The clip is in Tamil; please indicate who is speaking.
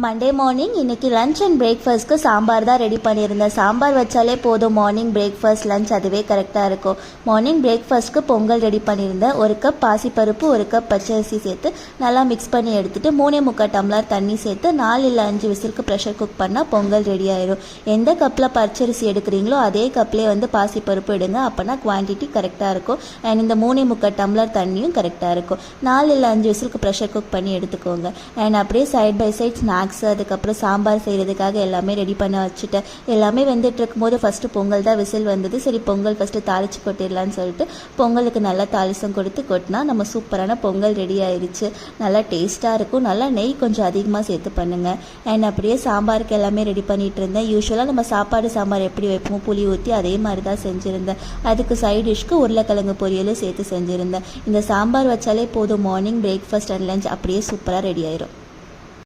Speaker 1: மண்டே மார்னிங் இன்றைக்கி லஞ்ச் அண்ட் பிரேக்ஃபாஸ்ட்க்கு சாம்பார் தான் ரெடி பண்ணியிருந்தேன். சாம்பார் வச்சாலே போதும், மார்னிங் பிரேக்ஃபாஸ்ட் லஞ்ச் அதுவே கரெக்டாக இருக்கும். மார்னிங் பிரேக்ஃபாஸ்ட்க்கு பொங்கல் ரெடி பண்ணியிருந்தேன். 1 கப் பாசிப்பருப்பு 1 கப் பச்சரிசி சேர்த்து நல்லா மிக்ஸ் பண்ணி எடுத்துகிட்டு 3.25 டம்ளர் தண்ணி சேர்த்து 4 இல்லை 5 விசிலுக்கு ப்ரெஷர் குக் பண்ணால் பொங்கல் ரெடி ஆயிரும். எந்த கப்பில் பச்சரிசி எடுக்கிறீங்களோ அதே கப்லேயே பாசிப்பருப்பு எடுங்க, அப்போனா குவான்டிட்டி கரெக்டாக இருக்கும். அண்ட் இந்த 3.25 டம்ளர் தண்ணியும் கரெக்டாக இருக்கும். 4 இல்லை 5 விசிலுக்கு ப்ரெஷர் குக் பண்ணி எடுத்துக்கோங்க. அண்ட் அப்படியே சைட் பை சைட் ஸ்நாக்ஸ் அதுக்கப்புறம் சாம்பார் செய்கிறதுக்காக எல்லாமே ரெடி பண்ண வச்சுட்டேன். எல்லாமே வெந்துட்டு இருக்கும்போது ஃபஸ்ட்டு பொங்கல் தான் விசில் வந்தது. சரி பொங்கல் ஃபஸ்ட்டு தாளித்து கொட்டிடலான்னு சொல்லிட்டு பொங்கலுக்கு நல்லா தாளிசம் கொடுத்து கொட்டினா நம்ம சூப்பரான பொங்கல் ரெடி ஆயிடுச்சு. நல்லா டேஸ்ட்டாக இருக்கும். நல்லா நெய் கொஞ்சம் அதிகமாக சேர்த்து பண்ணுங்கள். அண்ட் அப்படியே சாம்பாருக்கு எல்லாமே ரெடி பண்ணிகிட்டு இருந்தேன். யூஸ்வலாக நம்ம சாம்பார் எப்படி வைப்போம், புளி ஊற்றி அதே மாதிரி தான் செஞ்சுருந்தேன். அதுக்கு சைட் டிஷ்க்கு உருளைக்கிழங்கு பொரியலும் சேர்த்து செஞ்சுருந்தேன். இந்த சாம்பார் வச்சாலே போதும், மார்னிங் பிரேக்ஃபாஸ்ட் அண்ட் லஞ்ச் அப்படியே சூப்பராக ரெடி ஆயிரும்.